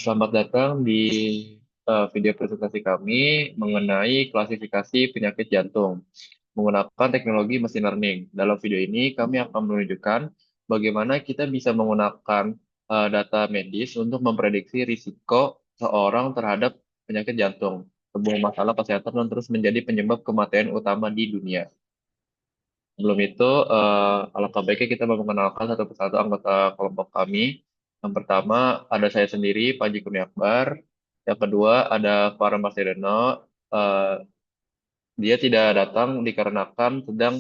Selamat datang di video presentasi kami mengenai klasifikasi penyakit jantung menggunakan teknologi machine learning. Dalam video ini, kami akan menunjukkan bagaimana kita bisa menggunakan data medis untuk memprediksi risiko seorang terhadap penyakit jantung, sebuah masalah kesehatan yang terus menjadi penyebab kematian utama di dunia. Sebelum itu, alangkah baiknya kita mengenalkan satu persatu anggota kelompok kami. Yang pertama, ada saya sendiri, Panji Kurniakbar. Yang kedua, ada Farah Marcelino. Eh, dia tidak datang dikarenakan sedang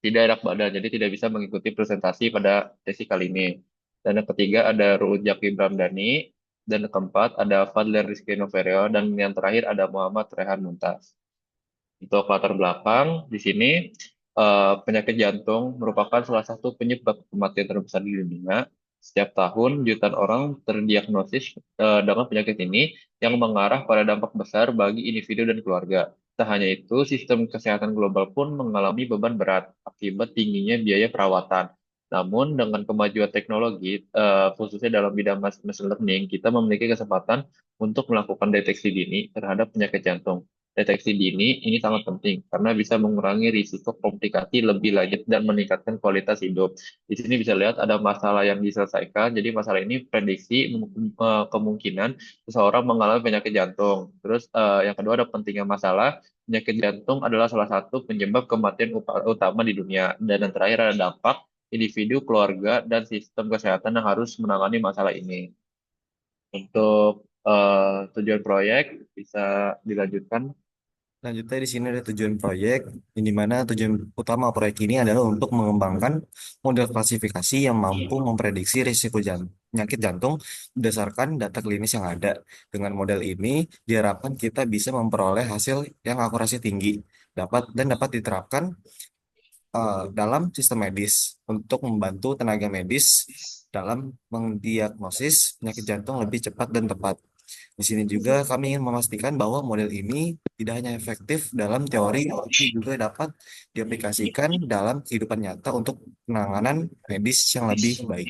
tidak enak badan, jadi tidak bisa mengikuti presentasi pada sesi kali ini. Dan yang ketiga, ada Ruud Jaki Bramdani. Dan yang keempat, ada Fadler Rizky Noverio. Dan yang terakhir, ada Muhammad Rehan Muntas. Untuk latar belakang, di sini penyakit jantung merupakan salah satu penyebab kematian terbesar di dunia. Setiap tahun, jutaan orang terdiagnosis dengan penyakit ini yang mengarah pada dampak besar bagi individu dan keluarga. Tak hanya itu, sistem kesehatan global pun mengalami beban berat akibat tingginya biaya perawatan. Namun, dengan kemajuan teknologi, khususnya dalam bidang machine learning, kita memiliki kesempatan untuk melakukan deteksi dini terhadap penyakit jantung. Deteksi dini ini sangat penting karena bisa mengurangi risiko komplikasi lebih lanjut dan meningkatkan kualitas hidup. Di sini bisa lihat ada masalah yang diselesaikan. Jadi masalah ini prediksi kemungkinan seseorang mengalami penyakit jantung. Terus yang kedua ada pentingnya masalah. Penyakit jantung adalah salah satu penyebab kematian utama di dunia. Dan yang terakhir ada dampak individu, keluarga, dan sistem kesehatan yang harus menangani masalah ini. Untuk tujuan proyek bisa dilanjutkan. Selanjutnya di sini ada tujuan proyek, yang dimana tujuan utama proyek ini adalah untuk mengembangkan model klasifikasi yang mampu memprediksi risiko penyakit jantung berdasarkan data klinis yang ada. Dengan model ini, diharapkan kita bisa memperoleh hasil yang akurasi tinggi, dapat diterapkan dalam sistem medis untuk membantu tenaga medis dalam mendiagnosis penyakit jantung lebih cepat dan tepat. Di sini juga kami ingin memastikan bahwa model ini tidak hanya efektif dalam teori, tapi juga dapat diaplikasikan dalam kehidupan nyata untuk penanganan medis yang lebih baik.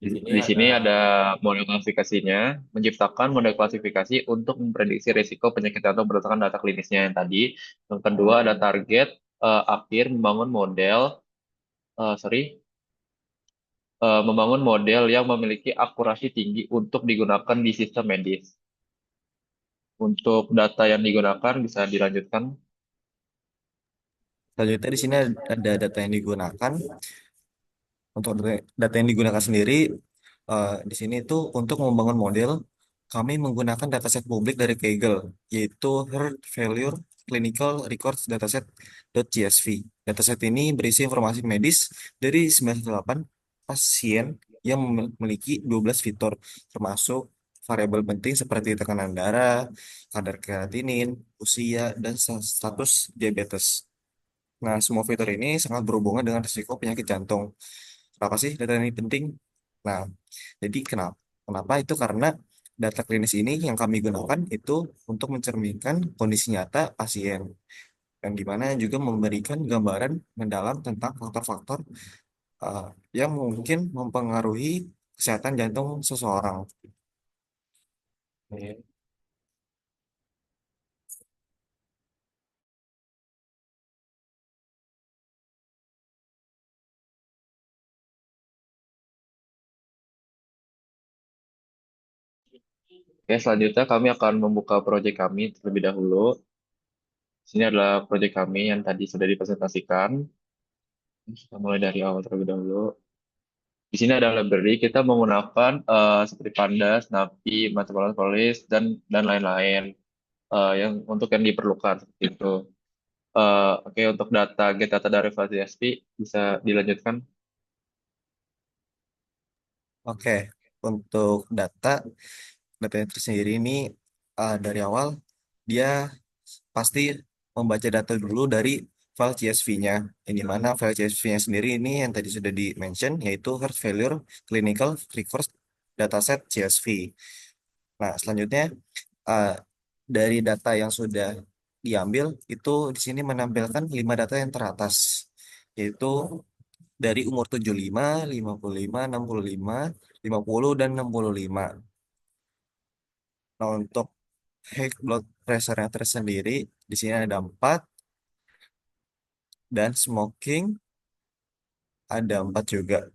Di sini Di ada sini ada model klasifikasinya, menciptakan model klasifikasi untuk memprediksi risiko penyakit jantung berdasarkan data klinisnya yang tadi. Yang kedua ada target akhir membangun model, sorry, membangun model yang memiliki akurasi tinggi untuk digunakan di sistem medis. Untuk data yang digunakan bisa dilanjutkan. selanjutnya di sini ada data yang digunakan. Untuk data yang digunakan sendiri di sini itu untuk membangun model, kami menggunakan dataset publik dari Kaggle, yaitu Heart Failure Clinical Records Dataset.csv. Dataset ini berisi informasi medis dari 98 pasien yang memiliki 12 fitur, termasuk variabel penting seperti tekanan darah, kadar kreatinin, usia, dan status diabetes. Nah, semua fitur ini sangat berhubungan dengan risiko penyakit jantung. Kenapa sih data ini penting? Nah, jadi kenapa itu karena data klinis ini yang kami gunakan itu untuk mencerminkan kondisi nyata pasien dan di mana juga memberikan gambaran mendalam tentang faktor-faktor uh, yang mungkin mempengaruhi kesehatan jantung seseorang. Oke, selanjutnya kami akan membuka proyek kami terlebih dahulu. Sini adalah proyek kami yang tadi sudah dipresentasikan. Kita mulai dari awal terlebih dahulu. Di sini ada library, kita menggunakan seperti Pandas, NumPy, Matplotlib, dan lain-lain yang untuk yang diperlukan seperti itu. Oke, untuk data get data dari VSP bisa dilanjutkan. Oke, untuk data yang tersendiri ini dari awal dia pasti membaca data dulu dari file CSV-nya. Yang di mana file CSV-nya sendiri ini yang tadi sudah di-mention, yaitu Heart Failure Clinical Records Dataset CSV. Nah, selanjutnya uh, dari data yang sudah diambil, itu di sini menampilkan 5 data yang teratas, yaitu dari umur 75, 55, 65, 50, dan 65. Nah, untuk high blood pressure-nya tersendiri, di sini ada 4, dan smoking ada 4 juga.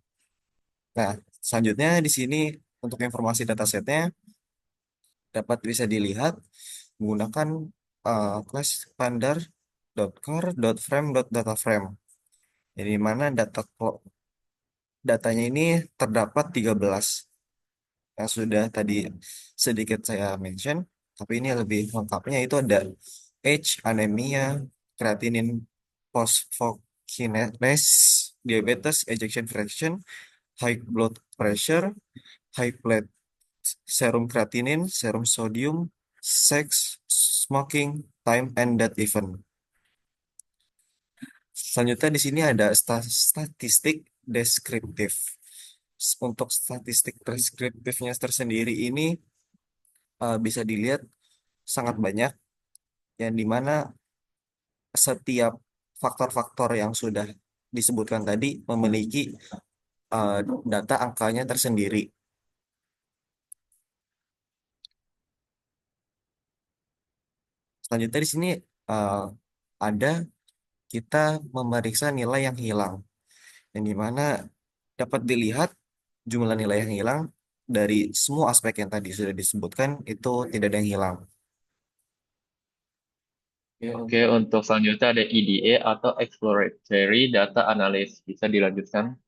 Nah, selanjutnya di sini untuk informasi datasetnya dapat bisa dilihat menggunakan class expander.core.frame.dataframe. Jadi mana datanya ini terdapat 13 yang sudah tadi sedikit saya mention, tapi ini lebih lengkapnya itu ada age, anemia, creatinine phosphokinase, diabetes, ejection fraction, high blood pressure, high platelet, serum creatinine, serum sodium, sex, smoking, time, and death event. Selanjutnya di sini ada statistik deskriptif. Untuk statistik deskriptifnya tersendiri ini bisa dilihat sangat banyak, yang dimana setiap faktor-faktor yang sudah disebutkan tadi memiliki eh, data angkanya tersendiri. Selanjutnya di sini eh, ada kita memeriksa nilai yang hilang, yang dimana dapat dilihat jumlah nilai yang hilang dari semua aspek yang tadi sudah disebutkan itu tidak ada yang hilang. Oke, untuk selanjutnya ada EDA atau Exploratory Data Analysis. Bisa dilanjutkan?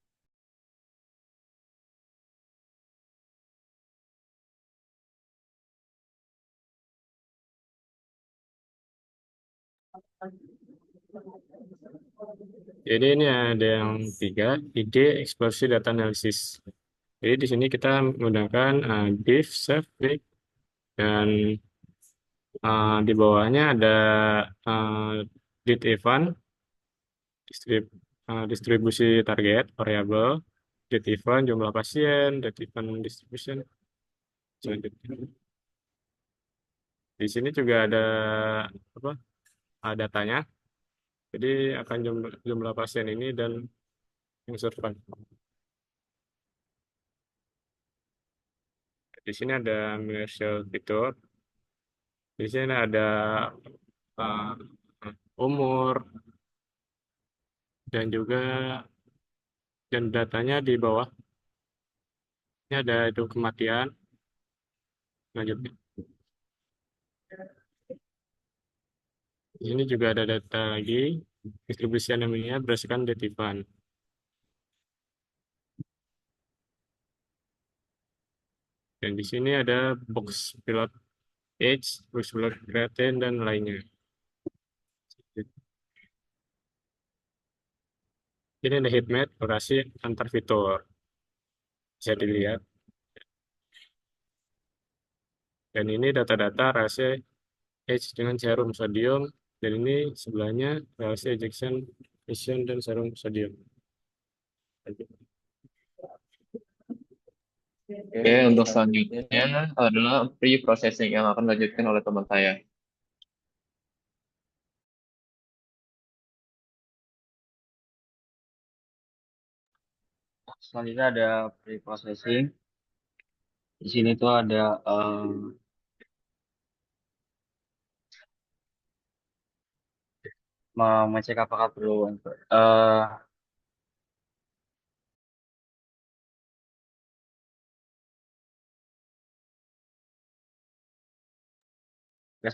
Jadi ini ada yang tiga, ide eksplorasi data analisis. Jadi di sini kita menggunakan div, save, break, dan di bawahnya ada uh, date event, distribusi target, variabel, date event, jumlah pasien, date event distribution, selanjutnya. Di sini juga ada apa? Datanya. Jadi akan jumlah pasien ini dan yang survive. Di sini ada Marshall fitur. Di sini ada uh, umur dan juga dan datanya di bawah. Ini ada itu kematian. Lanjutnya. Di sini juga ada data lagi distribusi anemia berdasarkan dativan. Dan di sini ada box pilot age, box pilot creatine dan lainnya. Ini ada heat map durasi antar fitur. Bisa dilihat. Dan ini data-data rahasia H dengan serum sodium, dan ini sebelahnya rahasia ejection emission dan serum sodium. Oke, untuk selanjutnya adalah pre-processing yang akan dilanjutkan oleh teman saya. Selanjutnya ada pre-processing. Di sini tuh ada mengecek apakah perlu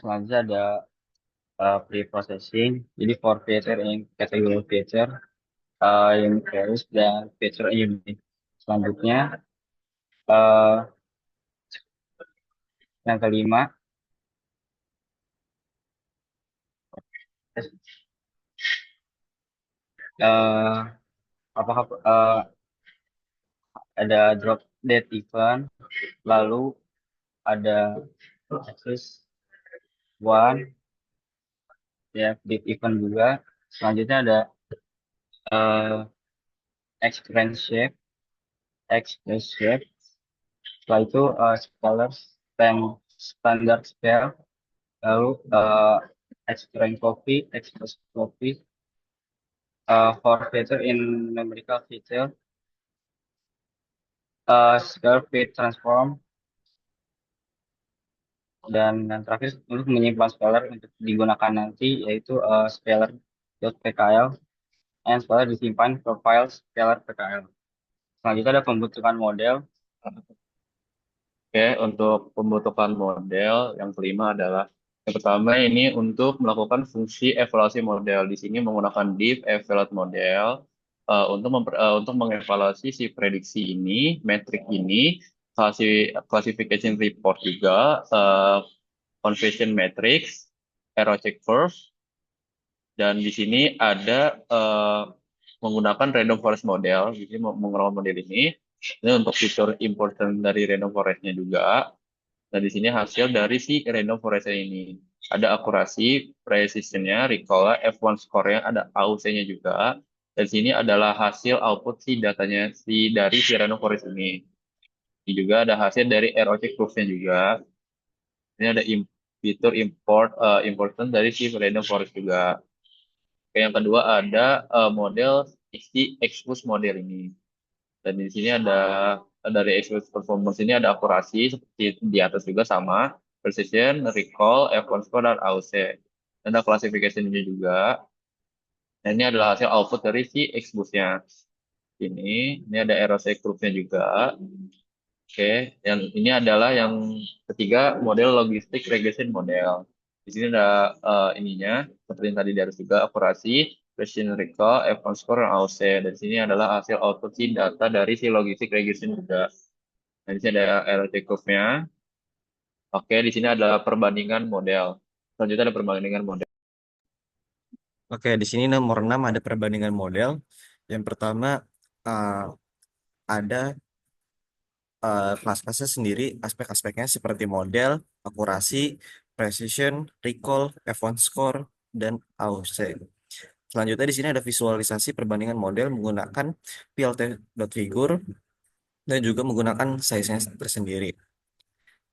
selanjutnya ada pre-processing. Jadi for feature in category feature, yang varies dan feature unit. Selanjutnya eh, yang kelima eh, apakah ada drop dead event, lalu ada access one, ya dead event juga. Selanjutnya ada eh, experience shape, experience shape. Setelah itu standard spell, lalu experience copy, express copy, For feature in numerical feature, scalar fit transform, dan yang terakhir untuk menyimpan scalar untuk digunakan nanti yaitu scalar.pkl, and scalar disimpan ke file scalar.pkl. Selanjutnya ada pembentukan model. Oke, untuk pembentukan model yang kelima adalah yang pertama ini untuk melakukan fungsi evaluasi model. Di sini menggunakan div evaluate model untuk mengevaluasi si prediksi ini, metrik ini, kasih classification report juga, confession matrix, error check curve, dan di sini ada menggunakan random forest model. Di sini menggunakan model ini untuk fitur important dari random forestnya juga. Nah, di sini hasil dari si random forest ini. Ada akurasi, precision-nya, recall, F1 score-nya, ada AUC-nya juga. Dan sini adalah hasil output si datanya dari si random forest ini. Ini juga ada hasil dari ROC curve-nya juga. Ini ada fitur important dari si random forest juga. Oke, yang kedua ada model si expose model ini. Dan di sini ada dari expose performance ini ada akurasi seperti di atas juga sama, precision, recall, F1 score, dan AUC. Dan ada classification-nya juga. Nah, ini adalah hasil output dari si expose-nya. Ini ada ROC curve-nya juga. Oke, yang ini adalah yang ketiga model logistik regression model. Di sini ada ininya, seperti yang tadi di atas juga, akurasi, precision recall, F1 score, dan AUC. Dan di sini adalah hasil output si data dari si logistik regression juga. Nah, di sini ada RLT curve-nya. Oke, di sini ada perbandingan model. Selanjutnya ada perbandingan model. Oke, di sini nomor 6 ada perbandingan model. Yang pertama uh, ada kelas-kelasnya sendiri, aspek-aspeknya seperti model, akurasi, precision, recall, F1 score, dan AUC. Selanjutnya di sini ada visualisasi perbandingan model menggunakan plt.figure dan juga menggunakan size-nya tersendiri.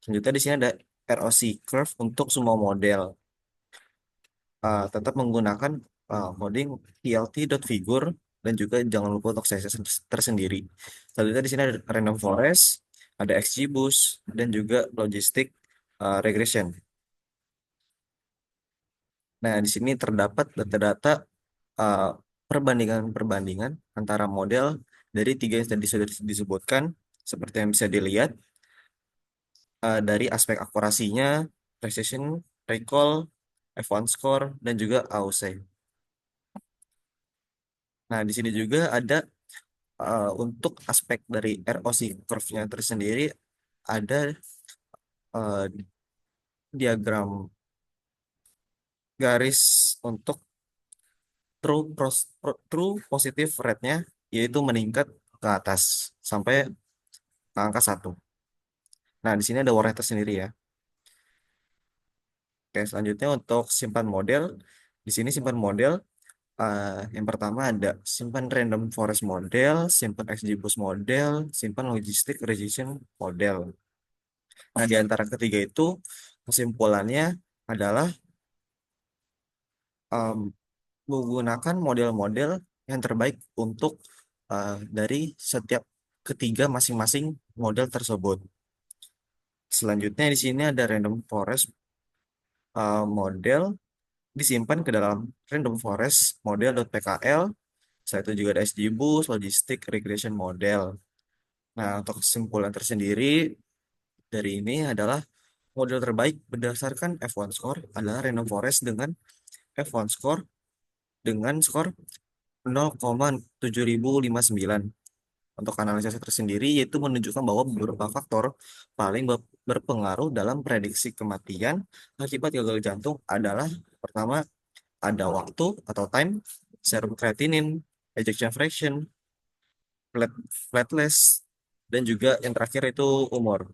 Selanjutnya di sini ada ROC curve untuk semua model. Tetap menggunakan coding plt.figure dan juga jangan lupa untuk size tersendiri. Selanjutnya di sini ada random forest, ada XGBoost, dan juga logistic regression. Nah, di sini terdapat data-data uh, perbandingan-perbandingan antara model dari tiga yang tadi sudah disebutkan, seperti yang bisa dilihat dari aspek akurasinya, precision, recall, F1 score, dan juga AUC. Nah, di sini juga ada untuk aspek dari ROC curve-nya tersendiri, ada uh, diagram garis untuk true positive rate-nya, yaitu meningkat ke atas sampai ke angka 1. Nah, di sini ada warna tersendiri ya. Oke, selanjutnya untuk simpan model. Di sini simpan model, yang pertama ada simpan random forest model, simpan XGBoost model, simpan logistic regression model. Nah, di antara ketiga itu kesimpulannya adalah em, menggunakan model-model yang terbaik untuk dari setiap ketiga masing-masing model tersebut. Selanjutnya di sini ada random forest model disimpan ke dalam random forest model.pkl. Setelah itu juga ada XGBoost, logistic regression model. Nah, untuk kesimpulan tersendiri dari ini adalah model terbaik berdasarkan F1 score adalah random forest dengan F1 score dengan skor 0,7059. Untuk analisis tersendiri yaitu menunjukkan bahwa beberapa faktor paling berpengaruh dalam prediksi kematian akibat gagal jantung adalah pertama ada waktu atau time, serum creatinine, ejection fraction, platelets, dan juga yang terakhir itu umur.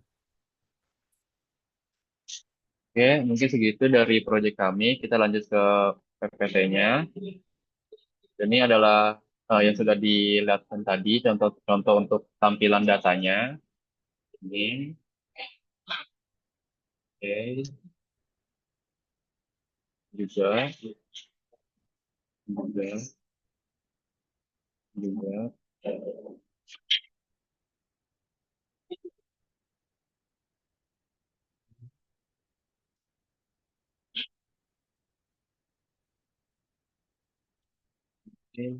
Oke, mungkin segitu dari proyek kami. Kita lanjut ke PPT-nya. Ini adalah yang sudah dilihatkan tadi, contoh-contoh untuk tampilan datanya. Ini, oke, juga. Juga. juga. Oke.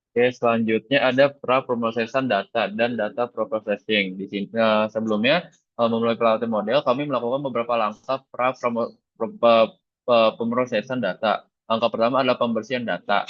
Oke, selanjutnya ada pra-pemrosesan data dan data processing. Di sini sebelumnya memulai perawatan model, kami melakukan beberapa langkah pemrosesan data. Langkah pertama adalah pembersihan data,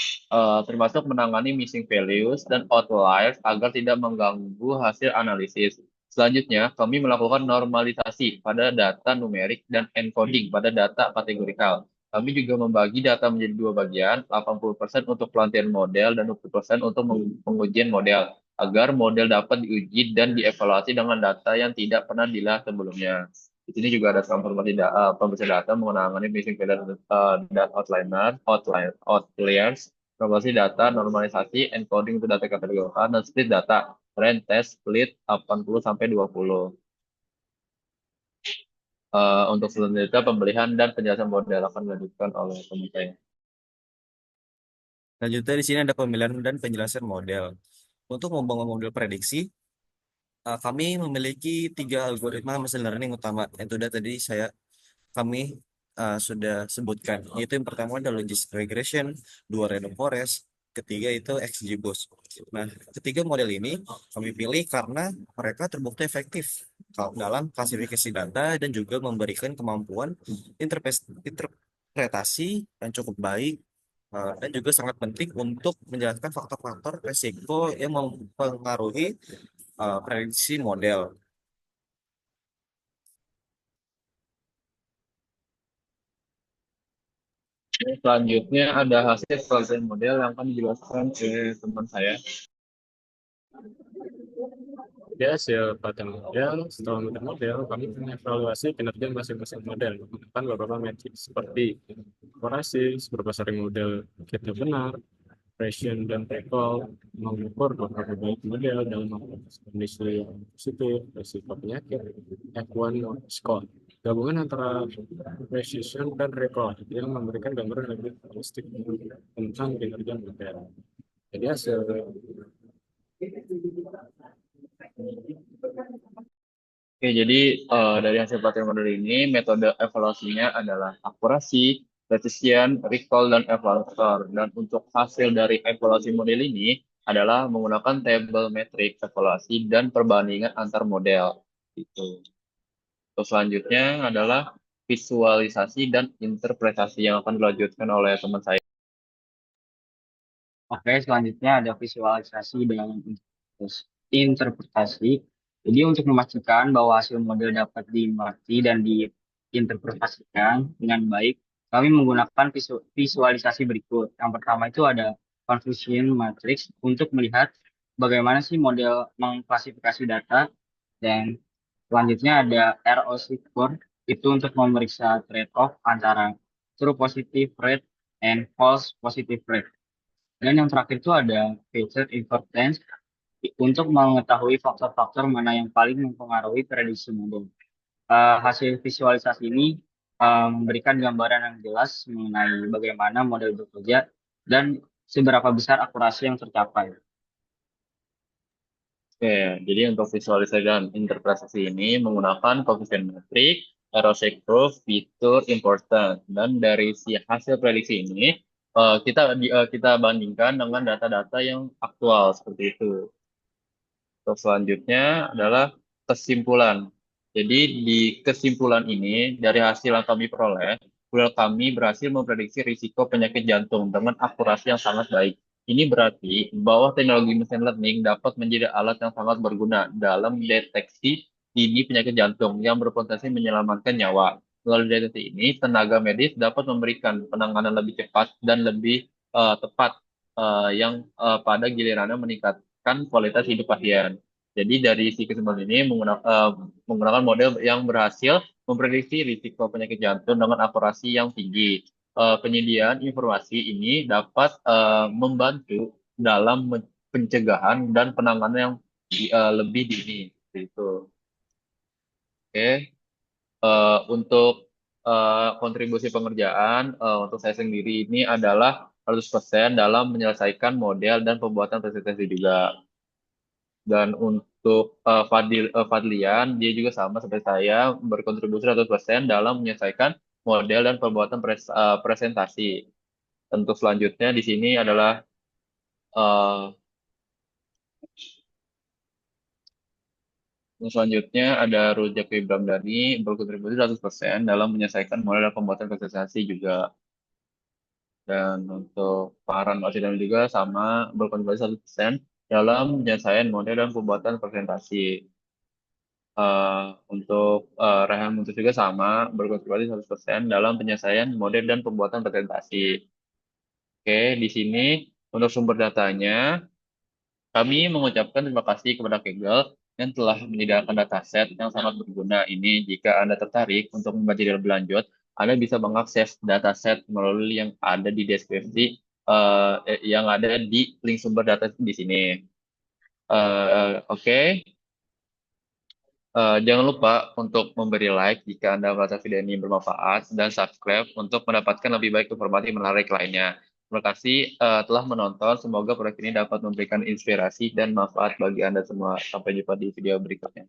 termasuk menangani missing values dan outliers agar tidak mengganggu hasil analisis. Selanjutnya, kami melakukan normalisasi pada data numerik dan encoding pada data kategorikal. Kami juga membagi data menjadi dua bagian, 80% untuk pelatihan model dan 20% untuk pengujian model, agar model dapat diuji dan dievaluasi dengan data yang tidak pernah dilihat sebelumnya. Di sini juga ada transformasi pembersihan data mengenai missing value dan outliers, transformasi data, normalisasi, encoding untuk data kategori dan split data, range test, split 80 sampai 20. Untuk selanjutnya pembelian dan penjelasan model akan dilanjutkan oleh teman saya. Selanjutnya di sini ada pemilihan dan penjelasan model. Untuk membangun model prediksi, kami memiliki tiga algoritma machine learning utama. Yang sudah tadi kami sudah sebutkan. Yaitu yang pertama adalah logistic regression, dua random forest, ketiga itu XGBoost. Nah, ketiga model ini kami pilih karena mereka terbukti efektif dalam klasifikasi data dan juga memberikan kemampuan interpretasi yang cukup baik, dan juga sangat penting untuk menjelaskan faktor-faktor resiko yang mempengaruhi prediksi model. Selanjutnya ada hasil pelatihan model yang akan dijelaskan oleh teman saya. Jadi hasil pelatihan model, setelah membuat model, kami mengevaluasi kinerja masing-masing model menggunakan beberapa metrik seperti akurasi, seberapa sering model kita benar, precision dan recall, mengukur beberapa baik model dalam kondisi yang positif, risiko penyakit, F1 score. Gabungan antara precision dan recall yang memberikan gambaran lebih holistik tentang kinerja model. Jadi hasil Oke, jadi dari hasil pelatihan model ini, metode evaluasinya adalah akurasi, precision, recall, dan evaluator. Dan untuk hasil dari evaluasi model ini adalah menggunakan tabel metrik evaluasi dan perbandingan antar model. Gitu. Terus selanjutnya adalah visualisasi dan interpretasi yang akan dilanjutkan oleh teman saya. Oke, selanjutnya ada visualisasi dan interpretasi. Jadi untuk memastikan bahwa hasil model dapat dimengerti dan diinterpretasikan dengan baik, kami menggunakan visualisasi berikut. Yang pertama itu ada confusion matrix untuk melihat bagaimana sih model mengklasifikasi data, dan selanjutnya ada ROC curve itu untuk memeriksa trade-off antara true positive rate and false positive rate. Dan yang terakhir itu ada feature importance untuk mengetahui faktor-faktor mana yang paling mempengaruhi prediksi model. Hasil visualisasi ini memberikan gambaran yang jelas mengenai bagaimana model bekerja dan seberapa besar akurasi yang tercapai. Oke, jadi untuk visualisasi dan interpretasi ini menggunakan coefficient metrik, ROC curve, fitur important, dan dari si hasil prediksi ini kita bandingkan dengan data-data yang aktual seperti itu. Terus selanjutnya adalah kesimpulan. Jadi di kesimpulan ini dari hasil yang kami peroleh, model kami berhasil memprediksi risiko penyakit jantung dengan akurasi yang sangat baik. Ini berarti bahwa teknologi machine learning dapat menjadi alat yang sangat berguna dalam deteksi dini penyakit jantung yang berpotensi menyelamatkan nyawa. Melalui deteksi ini, tenaga medis dapat memberikan penanganan lebih cepat dan lebih tepat pada gilirannya meningkatkan kualitas hidup pasien. Jadi dari si kesimpulan ini menggunakan model yang berhasil memprediksi risiko penyakit jantung dengan akurasi yang tinggi. Penyediaan informasi ini dapat membantu dalam pencegahan dan penanganan yang lebih dini. Seperti itu. Oke. Untuk kontribusi pengerjaan untuk saya sendiri ini adalah 100% dalam menyelesaikan model dan pembuatan presentasi juga. Dan untuk Fadlian, dia juga sama seperti saya, berkontribusi 100% dalam menyelesaikan model dan pembuatan presentasi. Untuk selanjutnya di sini adalah eh, untuk selanjutnya ada Rujak Wibramdani berkontribusi 100% dalam menyelesaikan model dan pembuatan presentasi juga. Dan untuk Farhan Masih juga sama berkontribusi 100% dalam penyelesaian model dan pembuatan presentasi. Eh, untuk Rehan Muntus juga sama berkontribusi 100% dalam penyelesaian model dan pembuatan presentasi. Oke, di sini untuk sumber datanya, kami mengucapkan terima kasih kepada Kaggle yang telah menyediakan dataset yang sangat berguna ini. Jika Anda tertarik untuk membaca lebih lanjut, Anda bisa mengakses dataset melalui yang ada di deskripsi, yang ada di link sumber data di sini. Oke. Jangan lupa untuk memberi like jika Anda merasa video ini bermanfaat dan subscribe untuk mendapatkan lebih baik informasi menarik lainnya. Terima kasih telah menonton. Semoga proyek ini dapat memberikan inspirasi dan manfaat bagi Anda semua. Sampai jumpa di video berikutnya.